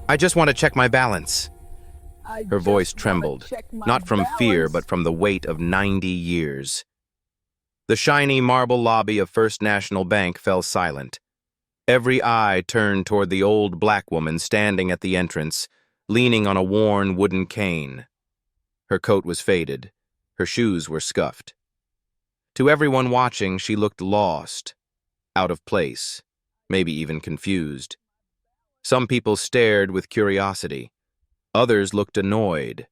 I just want to check my balance. I Her voice just wanna trembled, check my not from fear, balance. but from the weight of 90 years. The shiny marble lobby of First National Bank fell silent. Every eye turned toward the old black woman standing at the entrance, leaning on a worn wooden cane. Her coat was faded. Her shoes were scuffed. To everyone watching, she looked lost, out of place, maybe even confused. Some people stared with curiosity. Others looked annoyed.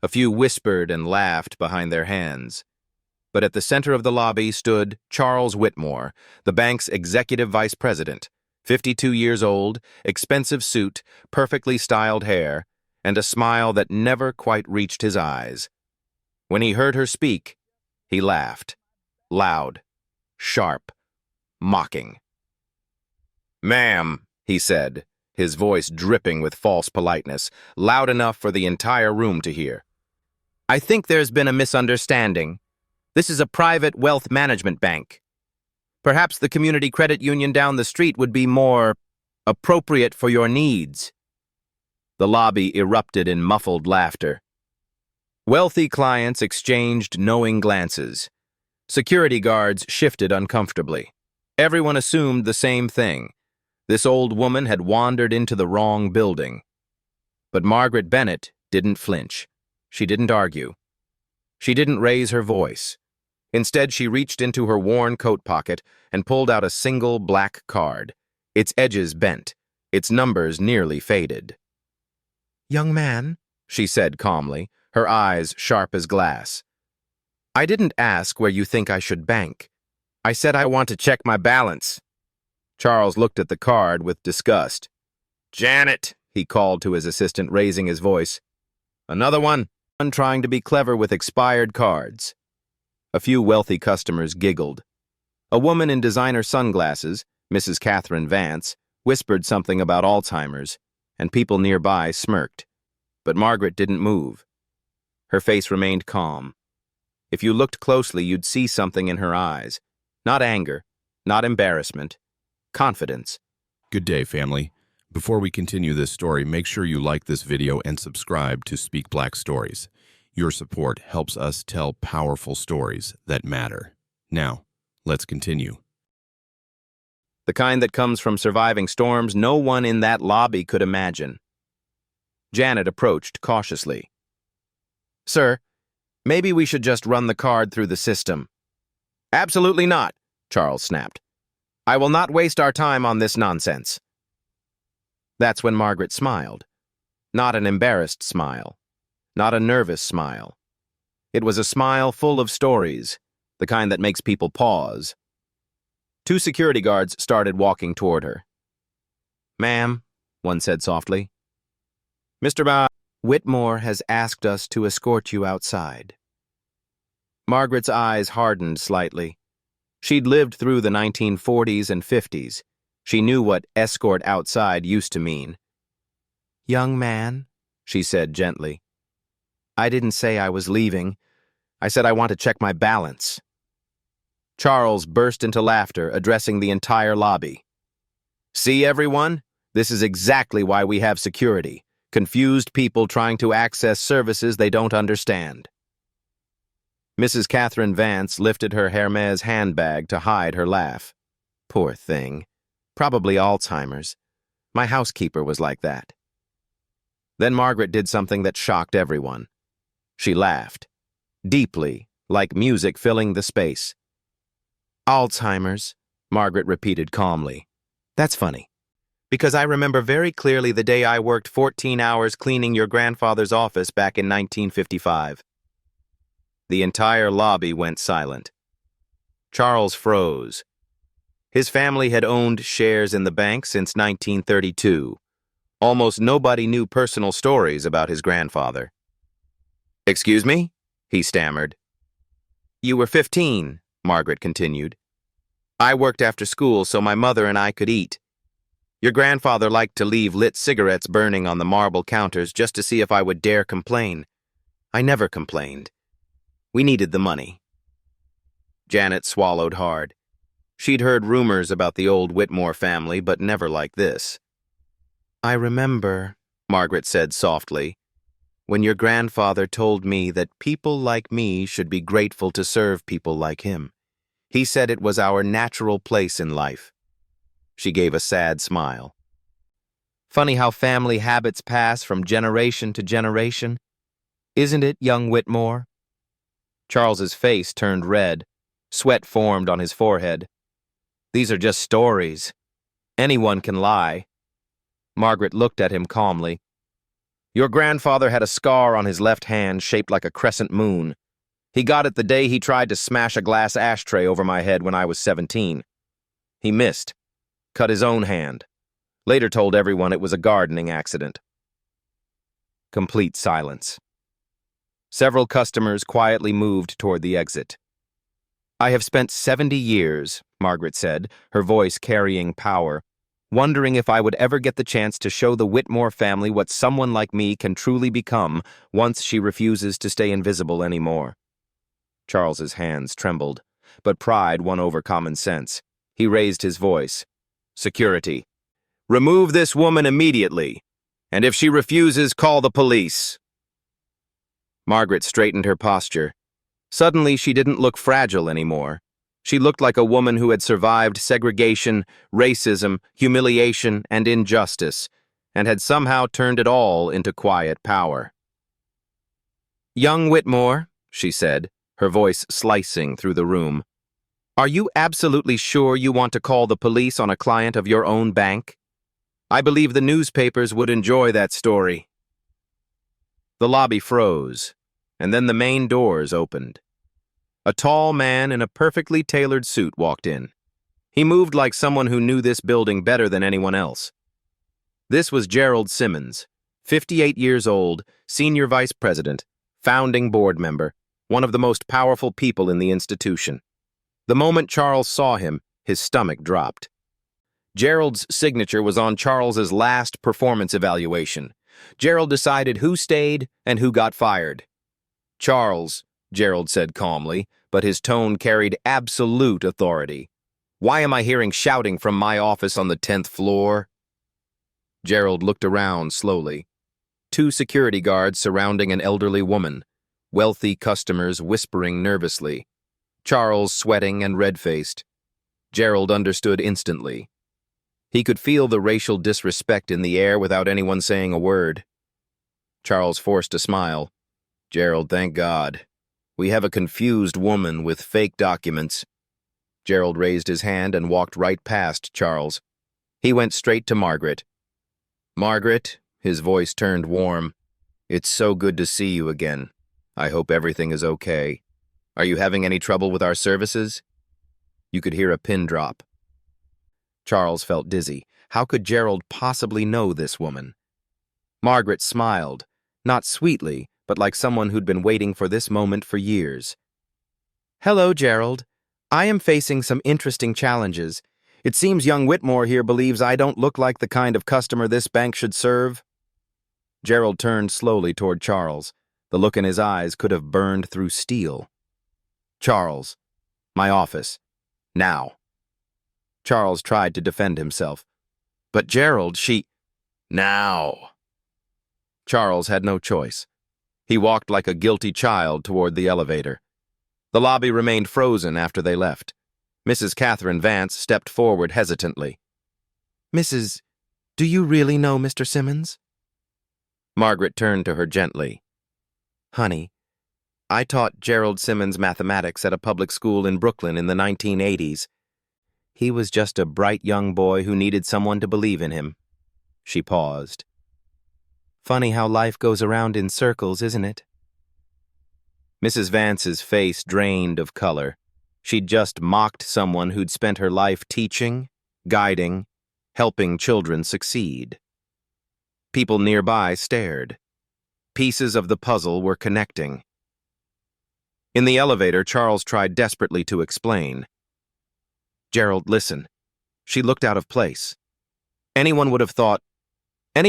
A few whispered and laughed behind their hands. But at the center of the lobby stood Charles Whitmore, the bank's executive vice president, 52 years old, expensive suit, perfectly styled hair, and a smile that never quite reached his eyes. When he heard her speak, he laughed, loud, sharp, mocking. "Ma'am," he said, his voice dripping with false politeness, loud enough for the entire room to hear. "I think there's been a misunderstanding. This is a private wealth management bank. Perhaps the community credit union down the street would be more appropriate for your needs." The lobby erupted in muffled laughter. Wealthy clients exchanged knowing glances. Security guards shifted uncomfortably. Everyone assumed the same thing. This old woman had wandered into the wrong building. But Margaret Bennett didn't flinch. She didn't argue. She didn't raise her voice. Instead, she reached into her worn coat pocket and pulled out a single black card, its edges bent, its numbers nearly faded. "Young man," she said calmly, her eyes sharp as glass, "I didn't ask where you think I should bank. I said I want to check my balance." Charles looked at the card with disgust. "Janet," he called to his assistant, raising his voice. "Another one?" Trying to be clever with expired cards. A few wealthy customers giggled. A woman in designer sunglasses, Mrs. Catherine Vance, whispered something about Alzheimer's, and people nearby smirked. But Margaret didn't move. Her face remained calm. If you looked closely, you'd see something in her eyes. Not anger, not embarrassment, confidence. Good day, family. Before we continue this story, make sure you like this video and subscribe to Speak Black Stories. Your support helps us tell powerful stories that matter. Now, let's continue. The kind that comes from surviving storms no one in that lobby could imagine. Janet approached cautiously. "Sir, maybe we should just run the card through the system." "Absolutely not," Charles snapped. "I will not waste our time on this nonsense." That's when Margaret smiled. Not an embarrassed smile. Not a nervous smile. It was a smile full of stories, the kind that makes people pause. Two security guards started walking toward her. "Ma'am," one said softly, "Mr. Whitmore has asked us to escort you outside." Margaret's eyes hardened slightly. She'd lived through the 1940s and 50s. She knew what escort outside used to mean. "Young man," she said gently, "I didn't say I was leaving. I said I want to check my balance." Charles burst into laughter, addressing the entire lobby. "See, everyone? This is exactly why we have security. Confused people trying to access services they don't understand." Mrs. Catherine Vance lifted her Hermes handbag to hide her laugh. "Poor thing. Probably Alzheimer's. My housekeeper was like that." Then Margaret did something that shocked everyone. She laughed. Deeply, like music filling the space. "Alzheimer's," Margaret repeated calmly. "That's funny. Because I remember very clearly the day I worked 14 hours cleaning your grandfather's office back in 1955. The entire lobby went silent. Charles froze. His family had owned shares in the bank since 1932. Almost nobody knew personal stories about his grandfather. "Excuse me?" he stammered. "You were 15, Margaret continued. "I worked after school so my mother and I could eat. Your grandfather liked to leave lit cigarettes burning on the marble counters just to see if I would dare complain. I never complained. We needed the money." Janet swallowed hard. She'd heard rumors about the old Whitmore family, but never like this. "I remember," Margaret said softly. When your grandfather told me that people like me should be grateful to serve people like him. He said it was our natural place in life. She gave a sad smile. Funny how family habits pass from generation to generation. Isn't it, young Whitmore? Charles's face turned red. Sweat formed on his forehead. These are just stories. Anyone can lie. Margaret looked at him calmly. Your grandfather had a scar on his left hand shaped like a crescent moon. He got it the day he tried to smash a glass ashtray over my head when I was 17. He missed, cut his own hand. Later told everyone it was a gardening accident. Complete silence. Several customers quietly moved toward the exit. I have spent 70 years, Margaret said, her voice carrying power, wondering if I would ever get the chance to show the Whitmore family what someone like me can truly become once she refuses to stay invisible anymore. Charles's hands trembled, but pride won over common sense. He raised his voice. Security. Remove this woman immediately, and if she refuses, call the police. Margaret straightened her posture. Suddenly, she didn't look fragile anymore. She looked like a woman who had survived segregation, racism, humiliation, and injustice, and had somehow turned it all into quiet power. Young Whitmore, she said, her voice slicing through the room, are you absolutely sure you want to call the police on a client of your own bank? I believe the newspapers would enjoy that story. The lobby froze, and then the main doors opened. A tall man in a perfectly tailored suit walked in. He moved like someone who knew this building better than anyone else. This was Gerald Simmons, 58 years old, senior vice president, founding board member, one of the most powerful people in the institution. The moment Charles saw him, his stomach dropped. Gerald's signature was on Charles's last performance evaluation. Gerald decided who stayed and who got fired. Charles, Gerald said calmly, but his tone carried absolute authority. Why am I hearing shouting from my office on the 10th floor? Gerald looked around slowly. 2 security guards surrounding an elderly woman, wealthy customers whispering nervously. Charles sweating and red-faced. Gerald understood instantly. He could feel the racial disrespect in the air without anyone saying a word. Charles forced a smile. Gerald, thank God. We have a confused woman with fake documents. Gerald raised his hand and walked right past Charles. He went straight to Margaret. Margaret, his voice turned warm. It's so good to see you again. I hope everything is okay. Are you having any trouble with our services? You could hear a pin drop. Charles felt dizzy. How could Gerald possibly know this woman? Margaret smiled, not sweetly, but like someone who'd been waiting for this moment for years. Hello, Gerald. I am facing some interesting challenges. It seems young Whitmore here believes I don't look like the kind of customer this bank should serve. Gerald turned slowly toward Charles. The look in his eyes could have burned through steel. Charles, my office. Now. Charles tried to defend himself. But Gerald, Now. Charles had no choice. He walked like a guilty child toward the elevator. The lobby remained frozen after they left. Mrs. Catherine Vance stepped forward hesitantly. Mrs., do you really know Mr. Simmons? Margaret turned to her gently. Honey, I taught Gerald Simmons mathematics at a public school in Brooklyn in the 1980s. He was just a bright young boy who needed someone to believe in him. She paused. Funny how life goes around in circles, isn't it? Mrs. Vance's face drained of color. She'd just mocked someone who'd spent her life teaching, guiding, helping children succeed. People nearby stared. Pieces of the puzzle were connecting. In the elevator, Charles tried desperately to explain. Gerald, listen. She looked out of place. Any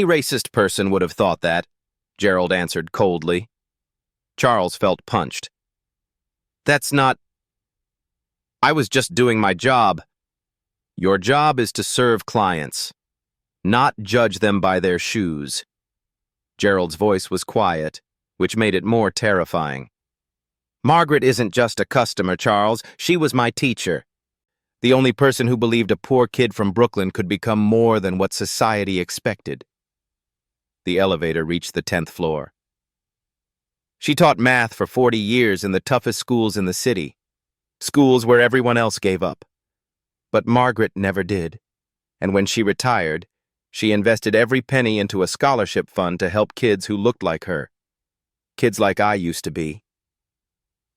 racist person would have thought that, Gerald answered coldly. Charles felt punched. I was just doing my job. Your job is to serve clients, not judge them by their shoes. Gerald's voice was quiet, which made it more terrifying. Margaret isn't just a customer, Charles. She was my teacher. The only person who believed a poor kid from Brooklyn could become more than what society expected. The elevator reached the 10th floor. She taught math for 40 years in the toughest schools in the city, schools where everyone else gave up. But Margaret never did, and when she retired, she invested every penny into a scholarship fund to help kids who looked like her, kids like I used to be.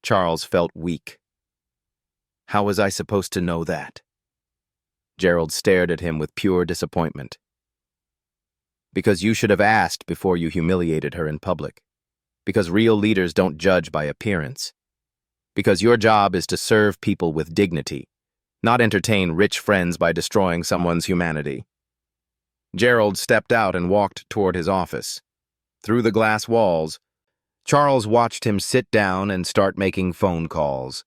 Charles felt weak. How was I supposed to know that? Gerald stared at him with pure disappointment. Because you should have asked before you humiliated her in public. Because real leaders don't judge by appearance. Because your job is to serve people with dignity, not entertain rich friends by destroying someone's humanity. Gerald stepped out and walked toward his office. Through the glass walls, Charles watched him sit down and start making phone calls.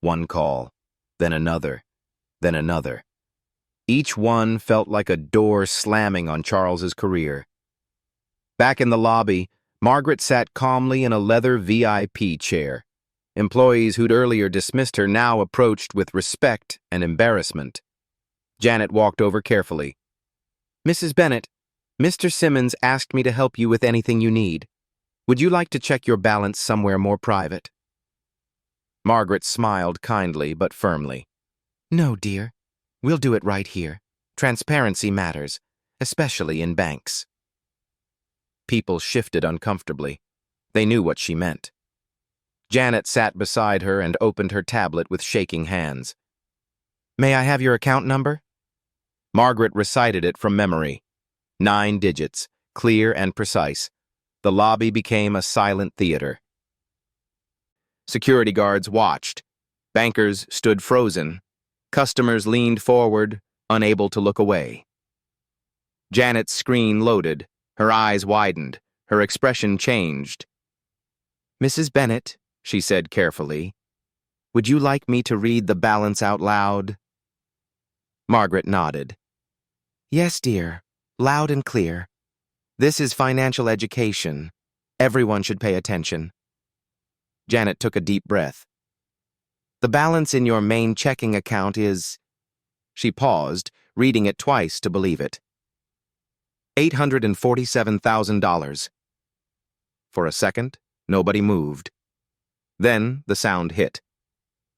One call, then another, then another. Each one felt like a door slamming on Charles's career. Back in the lobby, Margaret sat calmly in a leather VIP chair. Employees who'd earlier dismissed her now approached with respect and embarrassment. Janet walked over carefully. Mrs. Bennett, Mr. Simmons asked me to help you with anything you need. Would you like to check your balance somewhere more private? Margaret smiled kindly but firmly. No, dear. We'll do it right here. Transparency matters, especially in banks. People shifted uncomfortably. They knew what she meant. Janet sat beside her and opened her tablet with shaking hands. May I have your account number? Margaret recited it from memory. 9 digits, clear and precise. The lobby became a silent theater. Security guards watched. Bankers stood frozen. Customers leaned forward, unable to look away. Janet's screen loaded. Her eyes widened. Her expression changed. Mrs. Bennett, she said carefully, would you like me to read the balance out loud? Margaret nodded. Yes, dear. Loud and clear. This is financial education. Everyone should pay attention. Janet took a deep breath. The balance in your main checking account is... She paused, reading it twice to believe it. $847,000. For a second, nobody moved. Then the sound hit.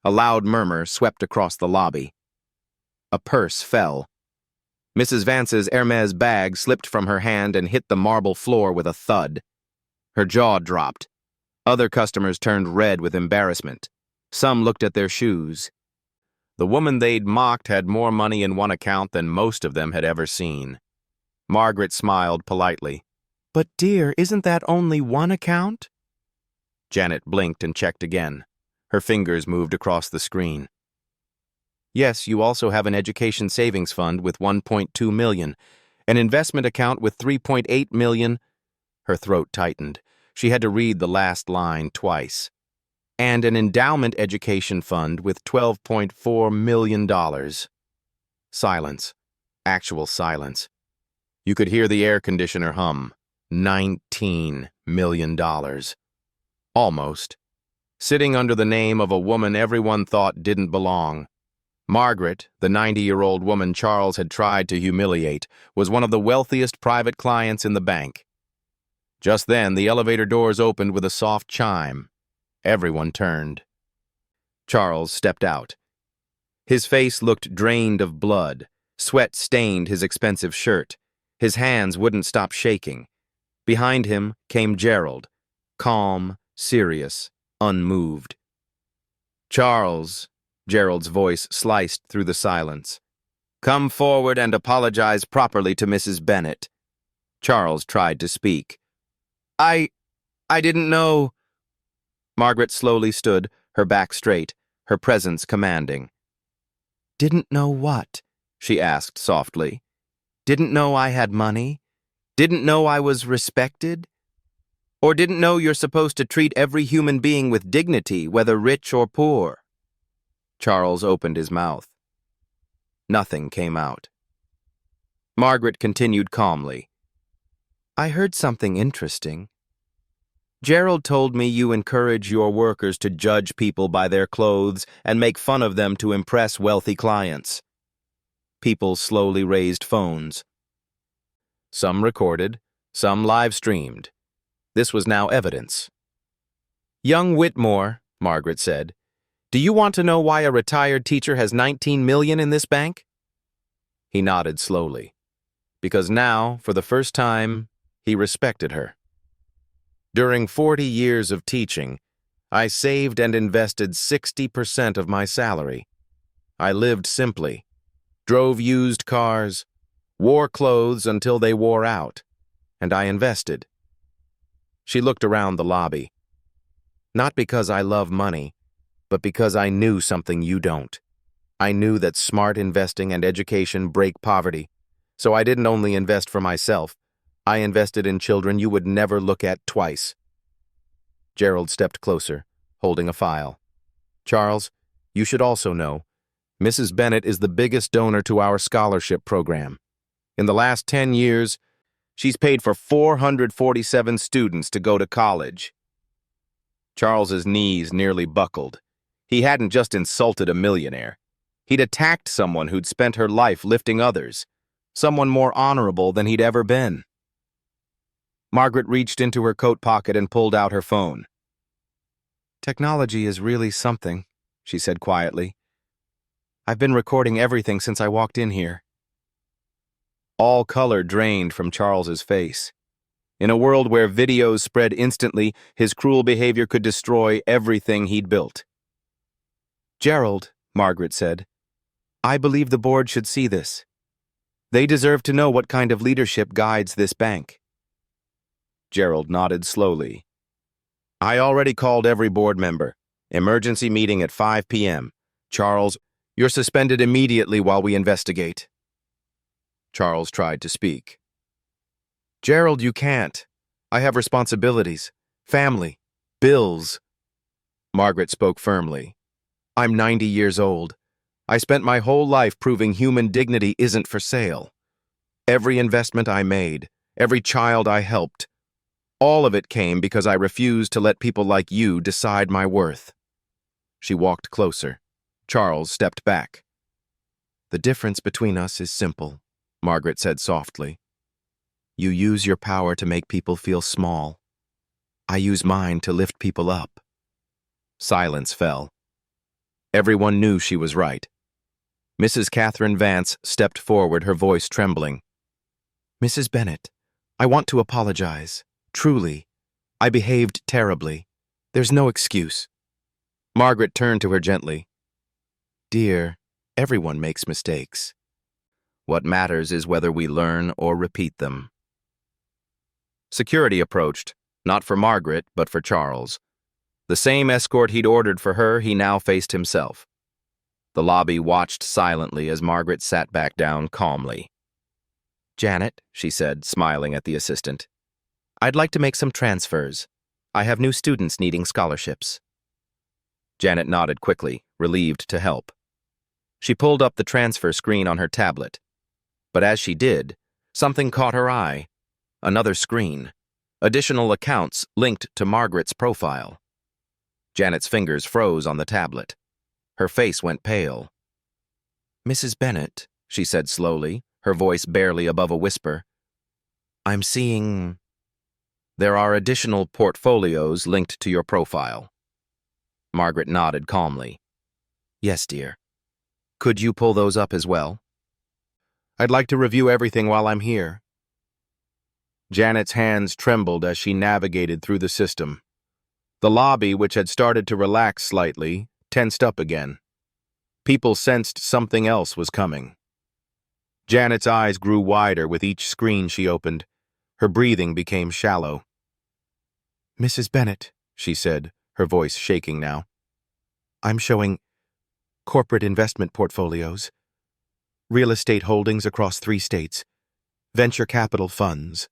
A loud murmur swept across the lobby. A purse fell. Mrs. Vance's Hermes bag slipped from her hand and hit the marble floor with a thud. Her jaw dropped. Other customers turned red with embarrassment. Some looked at their shoes. The woman they'd mocked had more money in one account than most of them had ever seen. Margaret smiled politely. But dear, isn't that only one account? Janet blinked and checked again. Her fingers moved across the screen. Yes, you also have an education savings fund with $1.2 million, an investment account with $3.8 million. Her throat tightened. She had to read the last line twice. And an endowment education fund with $12.4 million. Silence. Actual silence. You could hear the air conditioner hum. $19 million. Almost. Sitting under the name of a woman everyone thought didn't belong. Margaret, the 90-year-old woman Charles had tried to humiliate, was one of the wealthiest private clients in the bank. Just then, the elevator doors opened with a soft chime. Everyone turned. Charles stepped out. His face looked drained of blood. Sweat stained his expensive shirt. His hands wouldn't stop shaking. Behind him came Gerald, calm, serious, unmoved. Charles, Gerald's voice sliced through the silence. Come forward and apologize properly to Mrs. Bennett. Charles tried to speak. I didn't know. Margaret slowly stood, her back straight, her presence commanding. Didn't know what? She asked softly. Didn't know I had money? Didn't know I was respected? Or didn't know you're supposed to treat every human being with dignity, whether rich or poor? Charles opened his mouth. Nothing came out. Margaret continued calmly. I heard something interesting. Gerald told me you encourage your workers to judge people by their clothes and make fun of them to impress wealthy clients. People slowly raised phones. Some recorded, some live-streamed. This was now evidence. "Young Whitmore," Margaret said, "do you want to know why a retired teacher has 19 million in this bank?" He nodded slowly, because now, for the first time, he respected her. "During 40 years of teaching, I saved and invested 60% of my salary. I lived simply, drove used cars, wore clothes until they wore out, and I invested." She looked around the lobby. "Not because I love money, but because I knew something you don't. I knew that smart investing and education break poverty, so I didn't only invest for myself, I invested in children you would never look at twice." Gerald stepped closer, holding a file. "Charles, you should also know, Mrs. Bennett is the biggest donor to our scholarship program. In the last 10 years, she's paid for 447 students to go to college." Charles's knees nearly buckled. He hadn't just insulted a millionaire. He'd attacked someone who'd spent her life lifting others, someone more honorable than he'd ever been. Margaret reached into her coat pocket and pulled out her phone. "Technology is really something," she said quietly. "I've been recording everything since I walked in here." All color drained from Charles's face. In a world where videos spread instantly, his cruel behavior could destroy everything he'd built. "Gerald," Margaret said, "I believe the board should see this. They deserve to know what kind of leadership guides this bank." Gerald nodded slowly. "I already called every board member. Emergency meeting at 5 p.m. Charles, you're suspended immediately while we investigate." Charles tried to speak. "Gerald, you can't. I have responsibilities, family, bills." Margaret spoke firmly. "I'm 90 years old. I spent my whole life proving human dignity isn't for sale. Every investment I made, every child I helped, all of it came because I refused to let people like you decide my worth." She walked closer. Charles stepped back. "The difference between us is simple," Margaret said softly. "You use your power to make people feel small. I use mine to lift people up." Silence fell. Everyone knew she was right. Mrs. Catherine Vance stepped forward, her voice trembling. "Mrs. Bennett, I want to apologize. Truly. I behaved terribly. There's no excuse." Margaret turned to her gently. "Dear, everyone makes mistakes. What matters is whether we learn or repeat them." Security approached, not for Margaret, but for Charles. The same escort he'd ordered for her, he now faced himself. The lobby watched silently as Margaret sat back down calmly. "Janet," she said, smiling at the assistant, "I'd like to make some transfers. I have new students needing scholarships." Janet nodded quickly, relieved to help. She pulled up the transfer screen on her tablet. But as she did, something caught her eye. Another screen. Additional accounts linked to Margaret's profile. Janet's fingers froze on the tablet. Her face went pale. "Mrs. Bennett," she said slowly, her voice barely above a whisper, "I'm seeing... there are additional portfolios linked to your profile." Margaret nodded calmly. "Yes, dear. Could you pull those up as well?" "I'd like to review everything while I'm here." Janet's hands trembled as she navigated through the system. The lobby, which had started to relax slightly, tensed up again. People sensed something else was coming. Janet's eyes grew wider with each screen she opened. Her breathing became shallow. "Mrs. Bennett," she said, her voice shaking now, "I'm showing corporate investment portfolios, real estate holdings across 3 states, venture capital funds."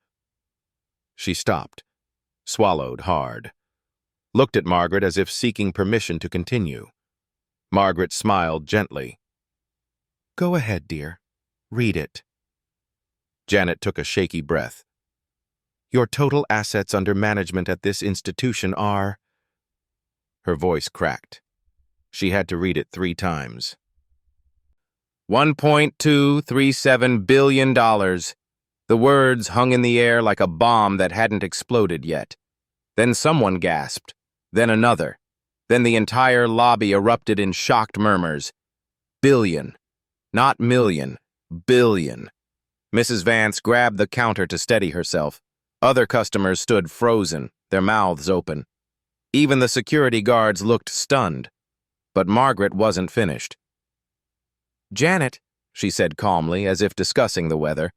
She stopped, swallowed hard, looked at Margaret as if seeking permission to continue. Margaret smiled gently. "Go ahead, dear. Read it." Janet took a shaky breath. Your total assets under management at this institution are... Her voice cracked. She had to read it 3 times. $1.237 billion. The words hung in the air like a bomb that hadn't exploded yet. Then someone gasped. Then another. Then the entire lobby erupted in shocked murmurs. Billion. Not million. Billion. Mrs. Vance grabbed the counter to steady herself. Other customers stood frozen, their mouths open. Even the security guards looked stunned. But Margaret wasn't finished. "Janet," she said calmly, as if discussing the weather,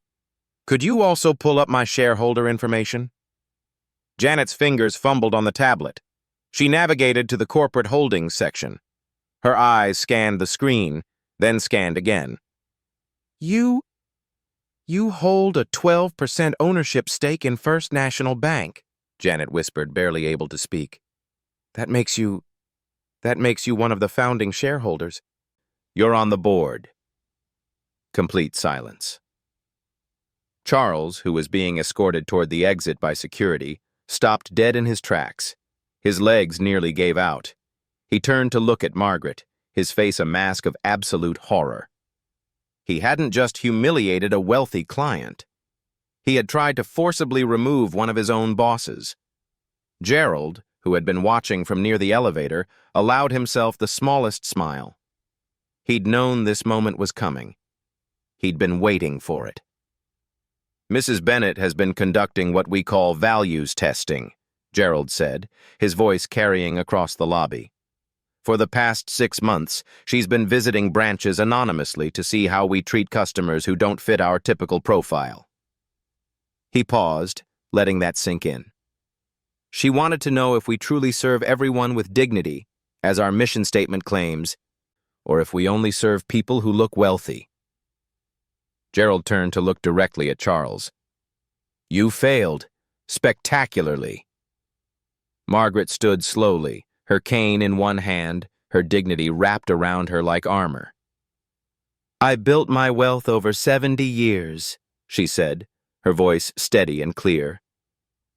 "could you also pull up my shareholder information?" Janet's fingers fumbled on the tablet. She navigated to the corporate holdings section. Her eyes scanned the screen, then scanned again. You hold a 12% ownership stake in First National Bank," Janet whispered, barely able to speak. That makes you one of the founding shareholders. You're on the board." Complete silence. Charles, who was being escorted toward the exit by security, stopped dead in his tracks. His legs nearly gave out. He turned to look at Margaret, his face a mask of absolute horror. He hadn't just humiliated a wealthy client. He had tried to forcibly remove one of his own bosses. Gerald, who had been watching from near the elevator, allowed himself the smallest smile. He'd known this moment was coming. He'd been waiting for it. "Mrs. Bennett has been conducting what we call values testing," Gerald said, his voice carrying across the lobby. "For the past 6 months, she's been visiting branches anonymously to see how we treat customers who don't fit our typical profile." He paused, letting that sink in. "She wanted to know if we truly serve everyone with dignity, as our mission statement claims, or if we only serve people who look wealthy." Gerald turned to look directly at Charles. "You failed, spectacularly." Margaret stood slowly, her cane in one hand, her dignity wrapped around her like armor. "I built my wealth over 70 years, she said, her voice steady and clear.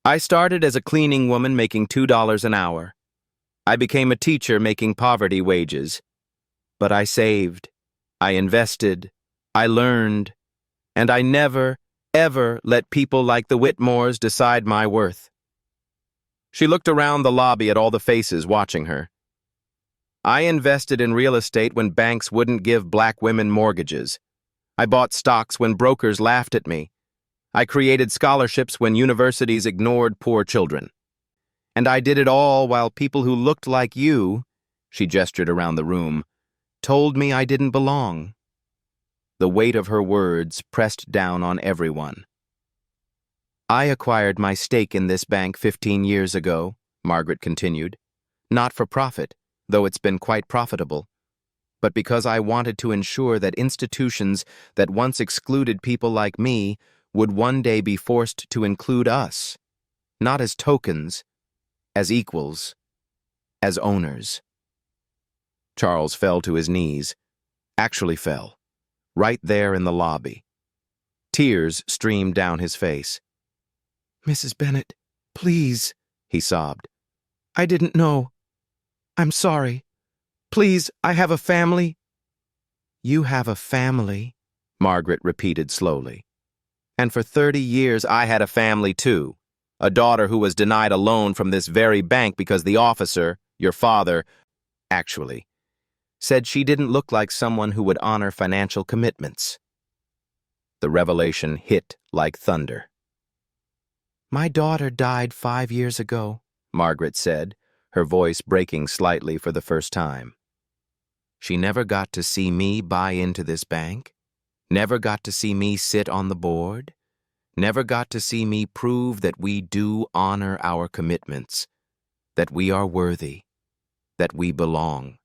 "I started as a cleaning woman making $2 an hour. I became a teacher making poverty wages. But I saved, I invested, I learned, and I never, ever let people like the Whitmores decide my worth." She looked around the lobby at all the faces watching her. "I invested in real estate when banks wouldn't give black women mortgages. I bought stocks when brokers laughed at me. I created scholarships when universities ignored poor children. And I did it all while people who looked like you," she gestured around the room, "told me I didn't belong." The weight of her words pressed down on everyone. "I acquired my stake in this bank 15 years ago," Margaret continued, "not for profit, though it's been quite profitable, but because I wanted to ensure that institutions that once excluded people like me would one day be forced to include us, not as tokens, as equals, as owners." Charles fell to his knees, actually fell, right there in the lobby. Tears streamed down his face. "Mrs. Bennett, please," he sobbed. "I didn't know. I'm sorry. Please, I have a family." "You have a family," Margaret repeated slowly. "And for 30 years I had a family too. A daughter who was denied a loan from this very bank because the officer, your father, actually, said she didn't look like someone who would honor financial commitments." The revelation hit like thunder. "My daughter died 5 years ago," Margaret said, her voice breaking slightly for the first time. "She never got to see me buy into this bank, never got to see me sit on the board, never got to see me prove that we do honor our commitments, that we are worthy, that we belong."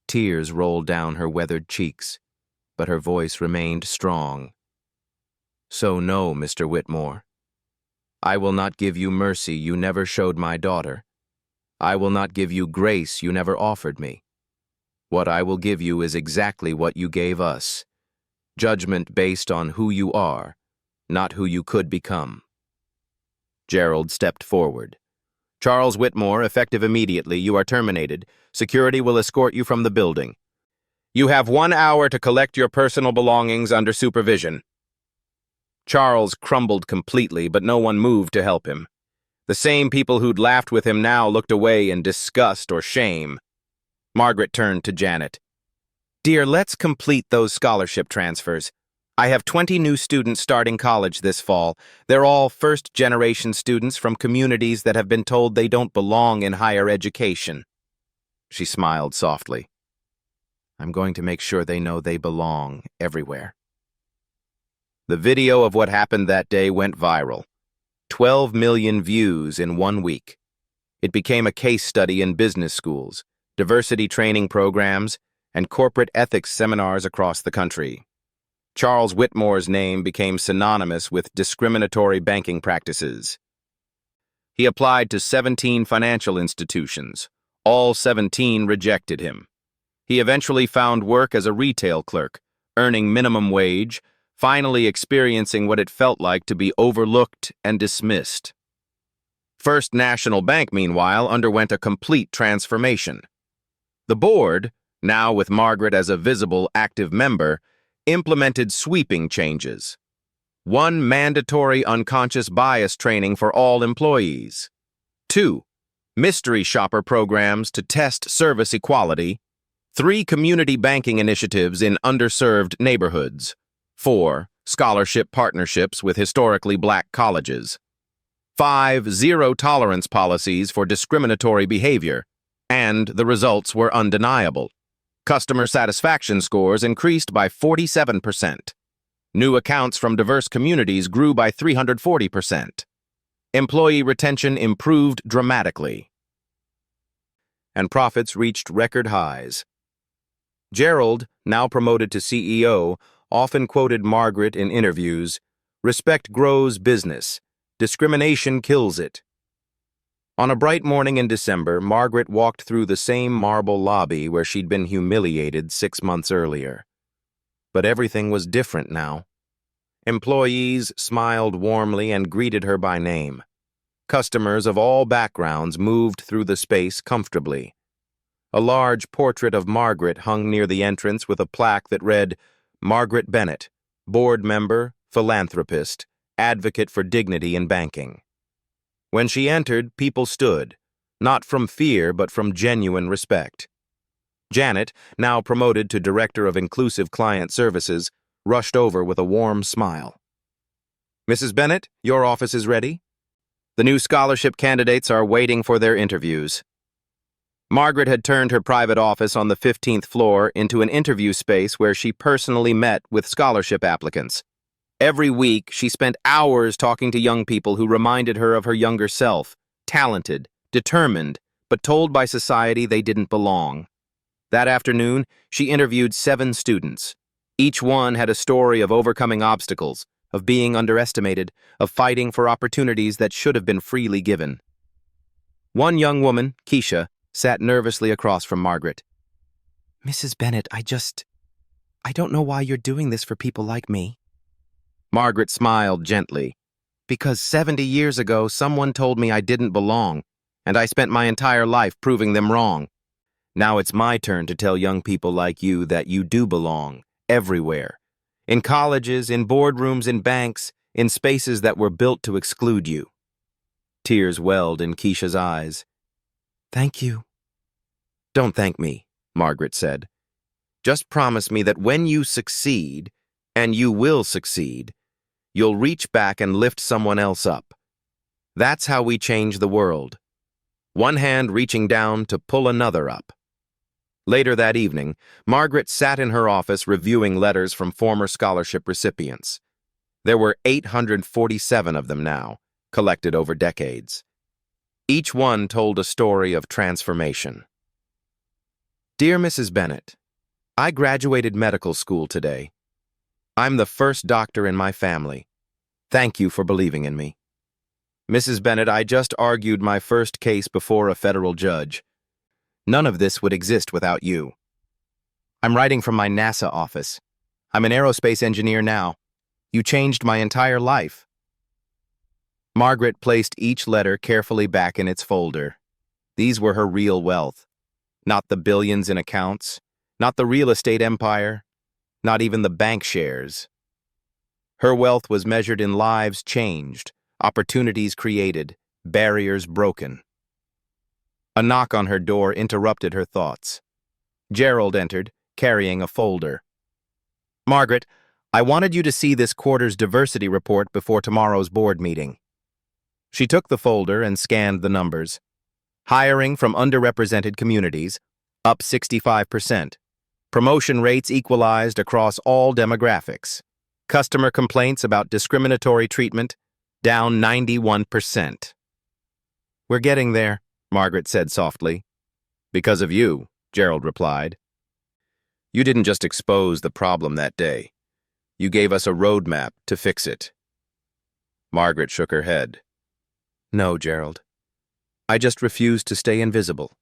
Tears rolled down her weathered cheeks, but her voice remained strong. "So no, Mr. Whitmore. I will not give you mercy you never showed my daughter. I will not give you grace you never offered me. What I will give you is exactly what you gave us. Judgment based on who you are, not who you could become." Gerald stepped forward. Charles Whitmore, effective immediately, you are terminated. Security will escort you from the building. You have 1 hour to collect your personal belongings under supervision. Charles crumbled completely, but no one moved to help him. The same people who'd laughed with him now looked away in disgust or shame. Margaret turned to Janet. Dear, let's complete those scholarship transfers. I have 20 new students starting college this fall. They're all first-generation students from communities that have been told they don't belong in higher education. She smiled softly. I'm going to make sure they know they belong everywhere. The video of what happened that day went viral. 12 million views in 1 week. It became a case study in business schools, diversity training programs, and corporate ethics seminars across the country. Charles Whitmore's name became synonymous with discriminatory banking practices. He applied to 17 financial institutions. All 17 rejected him. He eventually found work as a retail clerk, earning minimum wage, finally experiencing what it felt like to be overlooked and dismissed. First National Bank, meanwhile, underwent a complete transformation. The board, now with Margaret as a visible, active member, implemented sweeping changes. 1 mandatory unconscious bias training for all employees. 2 mystery shopper programs to test service equality. 3 community banking initiatives in underserved neighborhoods. 4 scholarship partnerships with historically black colleges. 5 zero-tolerance policies for discriminatory behavior, and the results were undeniable. Customer satisfaction scores increased by 47%. New accounts from diverse communities grew by 340%. Employee retention improved dramatically. And profits reached record highs. Gerald, now promoted to CEO, often quoted Margaret in interviews, "Respect grows business. Discrimination kills it." On a bright morning in December, Margaret walked through the same marble lobby where she'd been humiliated 6 months earlier. But everything was different now. Employees smiled warmly and greeted her by name. Customers of all backgrounds moved through the space comfortably. A large portrait of Margaret hung near the entrance with a plaque that read, Margaret Bennett, board member, philanthropist, advocate for dignity in banking. When she entered, people stood, not from fear but from genuine respect. Janet, now promoted to Director of Inclusive Client Services, rushed over with a warm smile. Mrs. Bennett, your office is ready. The new scholarship candidates are waiting for their interviews. Margaret had turned her private office on the 15th floor into an interview space where she personally met with scholarship applicants. Every week, she spent hours talking to young people who reminded her of her younger self, talented, determined, but told by society they didn't belong. That afternoon, she interviewed 7 students. Each one had a story of overcoming obstacles, of being underestimated, of fighting for opportunities that should have been freely given. One young woman, Keisha, sat nervously across from Margaret. Mrs. Bennett, I don't know why you're doing this for people like me. Margaret smiled gently. Because 70 years ago, someone told me I didn't belong, and I spent my entire life proving them wrong. Now it's my turn to tell young people like you that you do belong, everywhere. In colleges, in boardrooms, in banks, in spaces that were built to exclude you. Tears welled in Keisha's eyes. Thank you. Don't thank me, Margaret said. Just promise me that when you succeed, and you will succeed, you'll reach back and lift someone else up. That's how we change the world. One hand reaching down to pull another up. Later that evening, Margaret sat in her office reviewing letters from former scholarship recipients. There were 847 of them now, collected over decades. Each one told a story of transformation. Dear Mrs. Bennett, I graduated medical school today. I'm the first doctor in my family. Thank you for believing in me. Mrs. Bennett, I just argued my first case before a federal judge. None of this would exist without you. I'm writing from my NASA office. I'm an aerospace engineer now. You changed my entire life. Margaret placed each letter carefully back in its folder. These were her real wealth. Not the billions in accounts, not the real estate empire, not even the bank shares. Her wealth was measured in lives changed, opportunities created, barriers broken. A knock on her door interrupted her thoughts. Gerald entered, carrying a folder. "Margaret, I wanted you to see this quarter's diversity report before tomorrow's board meeting." She took the folder and scanned the numbers. Hiring from underrepresented communities, up 65%. Promotion rates equalized across all demographics. Customer complaints about discriminatory treatment, down 91%. "We're getting there," Margaret said softly. "Because of you," Gerald replied. "You didn't just expose the problem that day. You gave us a roadmap to fix it." Margaret shook her head. "No, Gerald. I just refuse to stay invisible.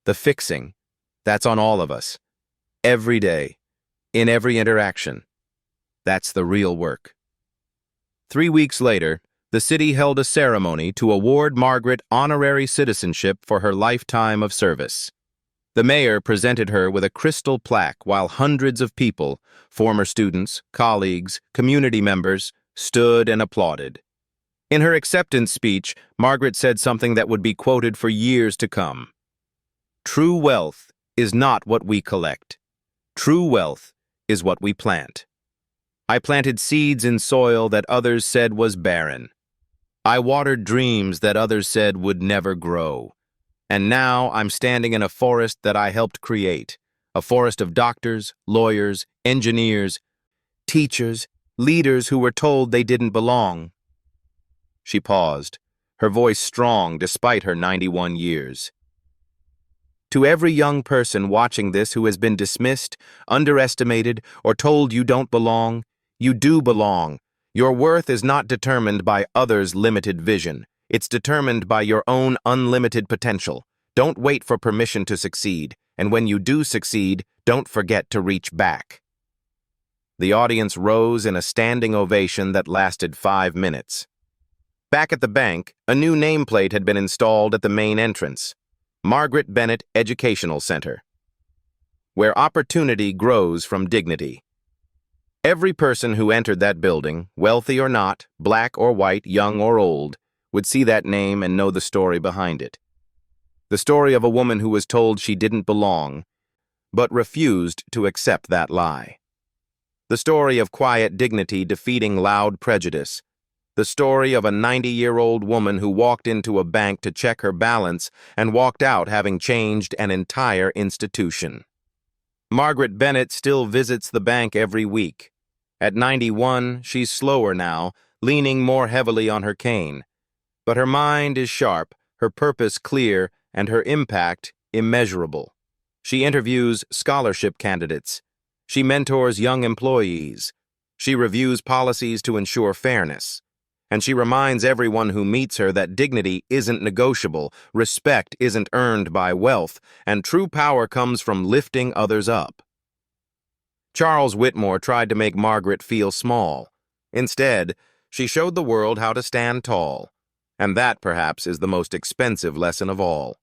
The fixing, that's on all of us. Every day, in every interaction. That's the real work." 3 weeks later, the city held a ceremony to award Margaret honorary citizenship for her lifetime of service. The mayor presented her with a crystal plaque while hundreds of people, former students, colleagues, community members, stood and applauded. In her acceptance speech, Margaret said something that would be quoted for years to come. "True wealth is not what we collect. True wealth is what we plant. I planted seeds in soil that others said was barren. I watered dreams that others said would never grow. And now I'm standing in a forest that I helped create, a forest of doctors, lawyers, engineers, teachers, leaders who were told they didn't belong." She paused, her voice strong despite her 91 years. "To every young person watching this who has been dismissed, underestimated, or told you don't belong, you do belong. Your worth is not determined by others' limited vision. It's determined by your own unlimited potential. Don't wait for permission to succeed, and when you do succeed, don't forget to reach back." The audience rose in a standing ovation that lasted 5 minutes. Back at the bank, a new nameplate had been installed at the main entrance. Margaret Bennett Educational Center, where opportunity grows from dignity. Every person who entered that building, wealthy or not, black or white, young or old, would see that name and know the story behind it. The story of a woman who was told she didn't belong, but refused to accept that lie. The story of quiet dignity defeating loud prejudice. The story of a 90-year-old woman who walked into a bank to check her balance and walked out having changed an entire institution. Margaret Bennett still visits the bank every week. At 91, she's slower now, leaning more heavily on her cane. But her mind is sharp, her purpose clear, and her impact immeasurable. She interviews scholarship candidates. She mentors young employees. She reviews policies to ensure fairness. And she reminds everyone who meets her that dignity isn't negotiable, respect isn't earned by wealth, and true power comes from lifting others up. Charles Whitmore tried to make Margaret feel small. Instead, she showed the world how to stand tall. And that, perhaps, is the most expensive lesson of all.